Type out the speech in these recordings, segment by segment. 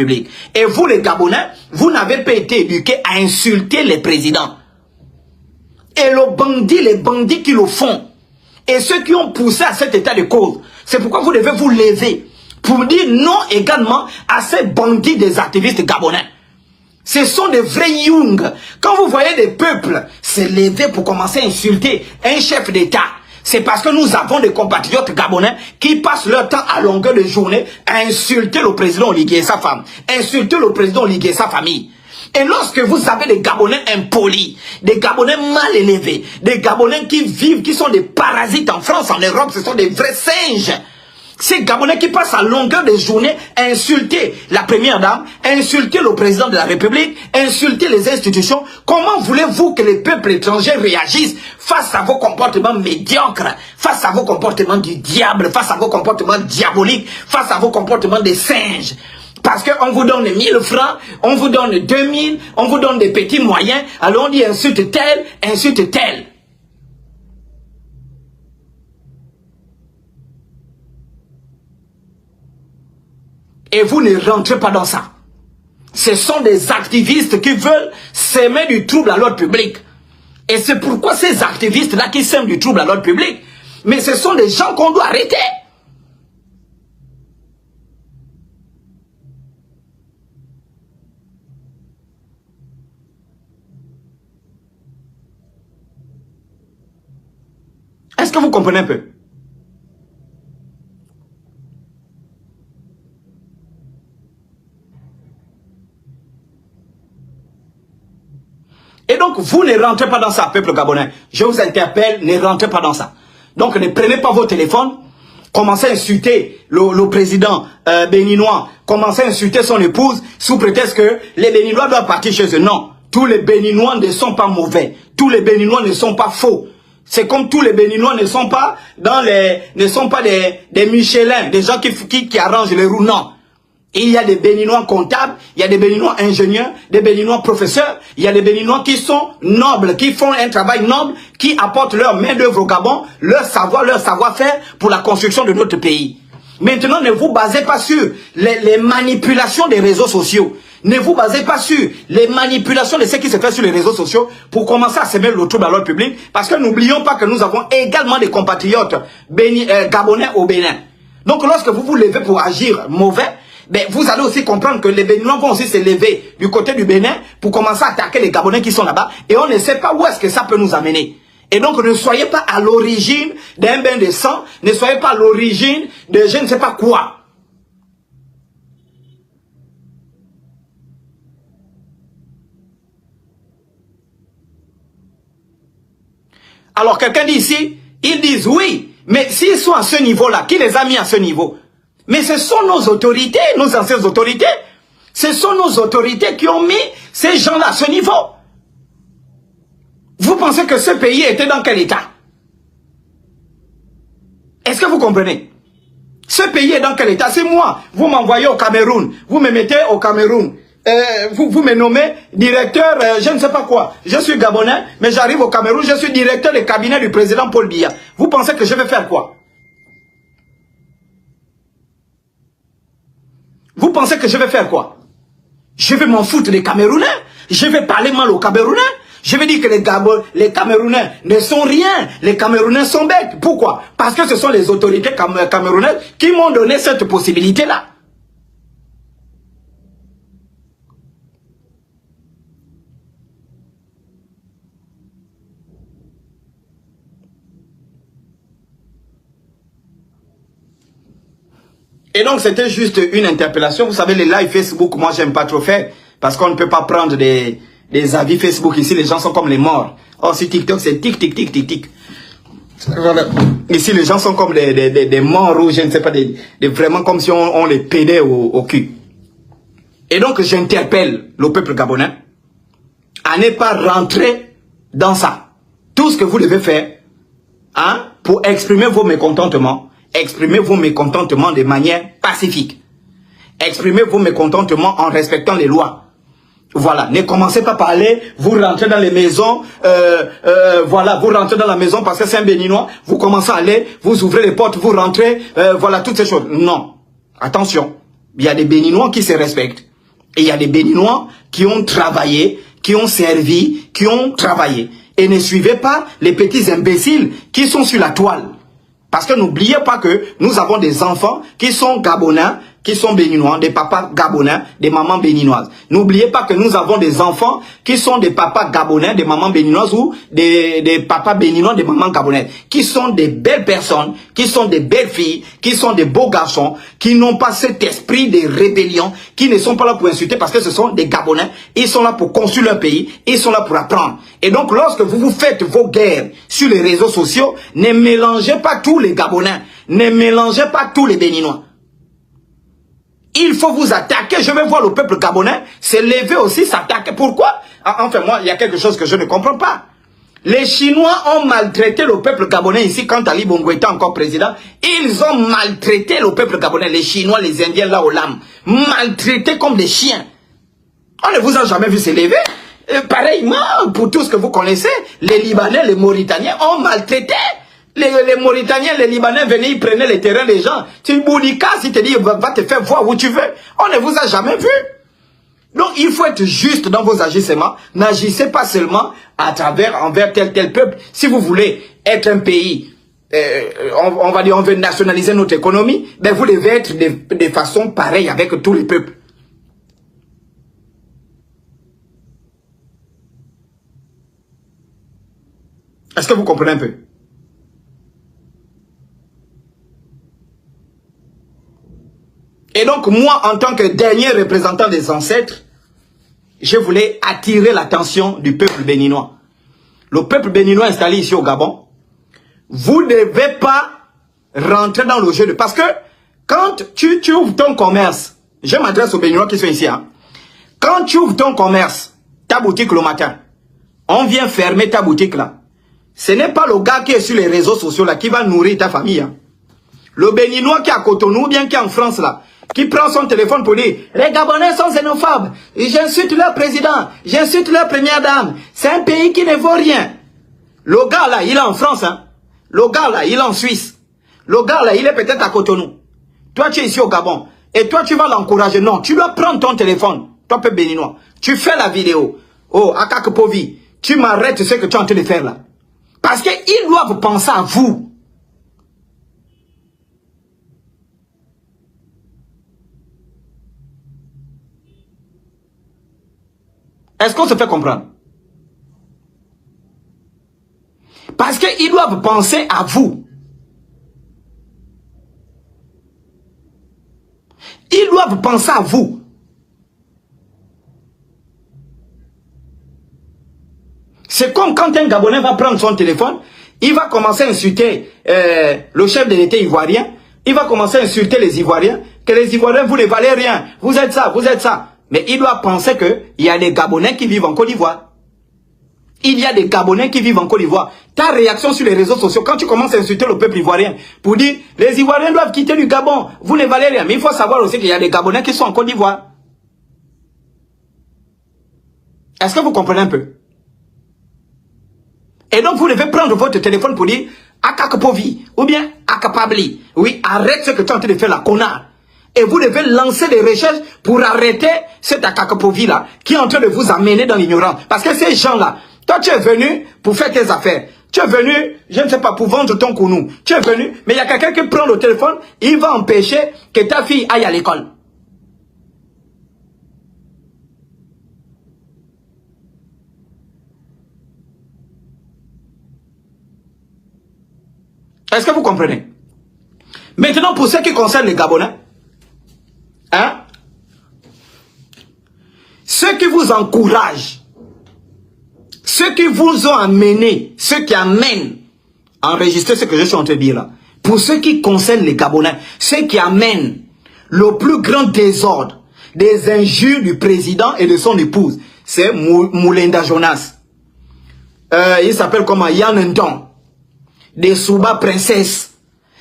République. Et vous, les Gabonais, vous n'avez pas été éduqués à insulter les présidents. Et les bandits qui le font, et ceux qui ont poussé à cet état de cause, c'est pourquoi vous devez vous lever pour dire non également à ces bandits des activistes gabonais. Ce sont des vrais Young. Quand vous voyez des peuples se lever pour commencer à insulter un chef d'État, c'est parce que nous avons des compatriotes gabonais qui passent leur temps à longueur de journée à insulter le président Oligui et sa femme, insulter le président Oligui et sa famille. Et lorsque vous avez des Gabonais impolis, des Gabonais mal élevés, des Gabonais qui vivent, qui sont des parasites en France, en Europe, ce sont des vrais singes. Ces Gabonais qui passent à longueur de journée à insulter la première dame, à insulter le président de la République, à insulter les institutions. Comment voulez-vous que les peuples étrangers réagissent face à vos comportements médiocres, face à vos comportements du diable, face à vos comportements diaboliques, face à vos comportements des singes? Parce qu'on vous donne 1000 francs, on vous donne 2000, on vous donne des petits moyens, alors on dit insulte tel, insulte tel. Et vous ne rentrez pas dans ça. Ce sont des activistes qui veulent semer du trouble à l'ordre public. Et c'est pourquoi ces activistes-là qui sèment du trouble à l'ordre public, mais ce sont des gens qu'on doit arrêter. Est-ce que vous comprenez un peu? Et donc, vous ne rentrez pas dans ça, peuple gabonais. Je vous interpelle, ne rentrez pas dans ça. Donc, ne prenez pas vos téléphones, commencez à insulter le président béninois, commencez à insulter son épouse, sous prétexte que les Béninois doivent partir chez eux. Non, tous les Béninois ne sont pas mauvais. Tous les Béninois ne sont pas faux. C'est comme tous les Béninois ne sont pas des Michelin, des gens qui arrangent les roues. Non. Il y a des Béninois comptables, il y a des Béninois ingénieurs, des Béninois professeurs, il y a des Béninois qui sont nobles, qui font un travail noble, qui apportent leur main-d'œuvre au Gabon, leur savoir-faire pour la construction de notre pays. Maintenant, ne vous basez pas sur les manipulations des réseaux sociaux. Ne vous basez pas sur les manipulations de ce qui se fait sur les réseaux sociaux pour commencer à semer le trouble à l'ordre public. Parce que n'oublions pas que nous avons également des compatriotes gabonais au Bénin. Donc lorsque vous vous levez pour agir mauvais, ben, vous allez aussi comprendre que les Béninois vont aussi se lever du côté du Bénin pour commencer à attaquer les Gabonais qui sont là-bas. Et on ne sait pas où est-ce que ça peut nous amener. Et donc ne soyez pas à l'origine d'un bain de sang, ne soyez pas à l'origine de je ne sais pas quoi. Alors quelqu'un dit ici, ils disent oui, mais s'ils sont à ce niveau-là, qui les a mis à ce niveau? Mais ce sont nos autorités, nos anciennes autorités. Ce sont nos autorités qui ont mis ces gens-là à ce niveau. Vous pensez que ce pays était dans quel état? Est-ce que vous comprenez? Ce pays est dans quel état? C'est moi. Vous m'envoyez au Cameroun. Vous me mettez au Cameroun. Vous me nommez directeur, je ne sais pas quoi. Je suis Gabonais, mais j'arrive au Cameroun. Je suis directeur du cabinet du président Paul Biya. Vous pensez que je vais faire quoi? Vous pensez que je vais faire quoi? Je vais m'en foutre des Camerounais. Je vais parler mal aux Camerounais. Je vais dire que les Camerounais ne sont rien. Les Camerounais sont bêtes. Pourquoi? Parce que ce sont les autorités camerounaises qui m'ont donné cette possibilité-là. Et donc, c'était juste une interpellation. Vous savez, les lives Facebook, moi, j'aime pas trop faire. Parce qu'on ne peut pas prendre des avis Facebook ici. Les gens sont comme les morts. Oh, si TikTok, c'est tic, tic, tic, tic, tic. Ici, les gens sont comme des morts ou je ne sais pas, vraiment comme si on les pédait au cul. Et donc, j'interpelle le peuple gabonais à ne pas rentrer dans ça. Tout ce que vous devez faire, hein, pour exprimer vos mécontentements, exprimez vos mécontentements de manière pacifique. Exprimez vos mécontentements en respectant les lois. Voilà, ne commencez pas à parler, vous rentrez dans les maisons, voilà, vous rentrez dans la maison parce que c'est un Béninois, vous commencez à aller, vous ouvrez les portes, vous rentrez, voilà, toutes ces choses. Non, attention, il y a des Béninois qui se respectent. Et il y a des Béninois qui ont travaillé, qui ont servi, qui ont travaillé. Et ne suivez pas les petits imbéciles qui sont sur la toile. Parce que n'oubliez pas que nous avons des enfants qui sont gabonais, qui sont béninois, des papas gabonais, des mamans béninoises. N'oubliez pas que nous avons des enfants qui sont des papas gabonais, des mamans béninoises ou des papas béninois, des mamans gabonaises. Qui sont des belles personnes, qui sont des belles filles, qui sont des beaux garçons, qui n'ont pas cet esprit de rébellion, qui ne sont pas là pour insulter parce que ce sont des Gabonais. Ils sont là pour construire leur pays, ils sont là pour apprendre. Et donc lorsque vous vous faites vos guerres sur les réseaux sociaux, ne mélangez pas tous les Gabonais, ne mélangez pas tous les Béninois. Il faut vous attaquer. Je vais voir le peuple gabonais se lever aussi, s'attaquer. Pourquoi? Enfin, moi, il y a quelque chose que je ne comprends pas. Les Chinois ont maltraité le peuple gabonais ici quand Ali Bongo était encore président. Ils ont maltraité le peuple gabonais, les Chinois, les Indiens, là au Lam. Maltraités comme des chiens. On ne vous a jamais vu se lever. Pareillement, pour tout ce que vous connaissez, les Libanais, les Mauritaniens ont maltraité. Les Mauritaniens, les Libanais venaient, ils prenaient les terrains des gens. Tu Boulika, si tu dis, va te faire voir où tu veux. On ne vous a jamais vu. Donc, il faut être juste dans vos agissements. N'agissez pas seulement à travers, envers tel peuple. Si vous voulez être un pays, on va dire, on veut nationaliser notre économie, ben vous devez être de façon pareille avec tous les peuples. Est-ce que vous comprenez un peu? Et donc, moi, en tant que dernier représentant des ancêtres, je voulais attirer l'attention du peuple béninois. Le peuple béninois installé ici au Gabon, vous ne devez pas rentrer dans le jeu de... Parce que quand tu ouvres ton commerce, je m'adresse aux Béninois qui sont ici, hein, quand tu ouvres ton commerce, ta boutique le matin, on vient fermer ta boutique là. Ce n'est pas le gars qui est sur les réseaux sociaux là qui va nourrir ta famille. Hein. Le Béninois qui est à Cotonou, bien qui est en France là, qui prend son téléphone pour dire « Les Gabonais sont xénophobes, j'insulte leur président, j'insulte leur première dame, c'est un pays qui ne vaut rien. » Le gars là, il est en France, hein. Le gars là, il est en Suisse. Le gars là, il est peut-être à Cotonou. Toi, tu es ici au Gabon. Et toi, tu vas l'encourager. Non, tu dois prendre ton téléphone, toi, peuple béninois. Tu fais la vidéo. Oh, Akak Povi, tu m'arrêtes ce que tu es en train de faire là. Parce qu'ils doivent penser à vous. Est-ce qu'on se fait comprendre? Parce qu'ils doivent penser à vous. Ils doivent penser à vous. C'est comme quand un Gabonais va prendre son téléphone, il va commencer à insulter le chef de l'État ivoirien, il va commencer à insulter les Ivoiriens, que les Ivoiriens, vous ne valez rien, vous êtes ça, vous êtes ça. Mais il doit penser qu'il y a des Gabonais qui vivent en Côte d'Ivoire. Il y a des Gabonais qui vivent en Côte d'Ivoire. Ta réaction sur les réseaux sociaux, quand tu commences à insulter le peuple ivoirien, pour dire, les Ivoiriens doivent quitter du Gabon, vous ne valez rien. Mais il faut savoir aussi qu'il y a des Gabonais qui sont en Côte d'Ivoire. Est-ce que vous comprenez un peu? Et donc vous devez prendre votre téléphone pour dire, Akakpovi, ou bien Akapabli. Oui, arrête ce que tu es en train de faire là, connard. Et vous devez lancer des recherches pour arrêter cet Akakpovi-là qui est en train de vous amener dans l'ignorance. Parce que ces gens-là, toi tu es venu pour faire tes affaires. Tu es venu, je ne sais pas, pour vendre ton kounou. Tu es venu, mais il y a quelqu'un qui prend le téléphone, il va empêcher que ta fille aille à l'école. Est-ce que vous comprenez? Maintenant, pour ce qui concerne les Gabonais, hein, ceux qui vous encouragent, ceux qui vous ont amené, ceux qui amènent, enregistrez ce que je suis en train de dire là, pour ceux qui concernent les Gabonais, ceux qui amènent le plus grand désordre, des injures du président et de son épouse, c'est Moulinda Jonas. Il s'appelle comment? Yann Nton. Des Souba princesses.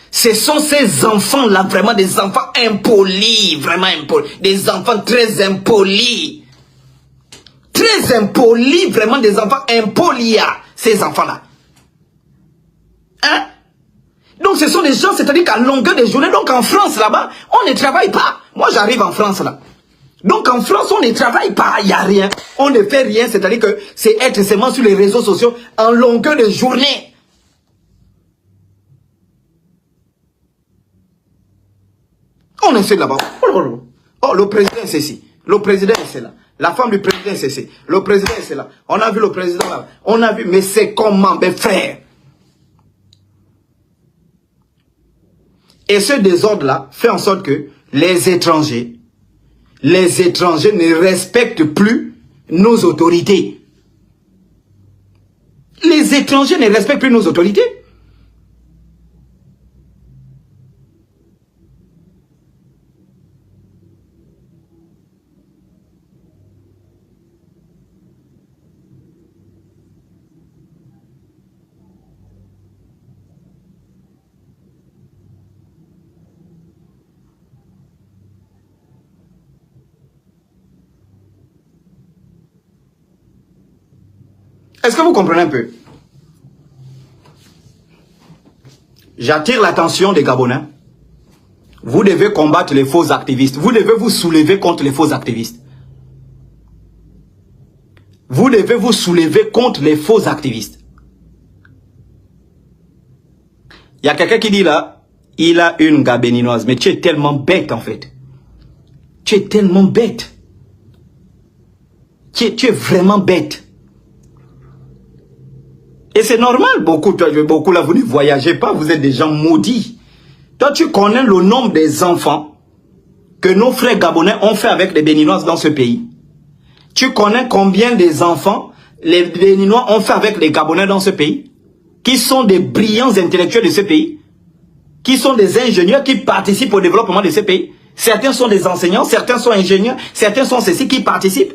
Ce sont ces enfants-là, vraiment des enfants impolis, vraiment impolis. Des enfants très impolis. Très impolis, vraiment des enfants impolis, ces enfants-là. Hein? Donc ce sont des gens, c'est-à-dire qu'à longueur de journée, donc en France là-bas, on ne travaille pas. Moi j'arrive en France là. Donc en France, on ne travaille pas, il n'y a rien. On ne fait rien, c'est-à-dire que c'est être seulement sur les réseaux sociaux en longueur de journée. On est là-bas. Oh, le président c'est ici. Le président c'est là. La femme du président c'est ici. Le président c'est là. On a vu le président là. On a vu, mais c'est comment, mes frères? Et ce désordre-là fait en sorte que les étrangers ne respectent plus nos autorités. Les étrangers ne respectent plus nos autorités. Est-ce que vous comprenez un peu? J'attire l'attention des Gabonais. Vous devez combattre les faux activistes. Vous devez vous soulever contre les faux activistes. Vous devez vous soulever contre les faux activistes. Il y a quelqu'un qui dit là, il a une gabéninoise. Mais tu es tellement bête en fait. Tu es tellement bête. Tu es vraiment bête. Et c'est normal, beaucoup là, vous ne voyagez pas, vous êtes des gens maudits. Toi, tu connais le nombre des enfants que nos frères gabonais ont fait avec les béninoises dans ce pays. Tu connais combien des enfants les béninois ont fait avec les gabonais dans ce pays, qui sont des brillants intellectuels de ce pays, qui sont des ingénieurs qui participent au développement de ce pays. Certains sont des enseignants, certains sont ingénieurs, certains sont ceux qui participent.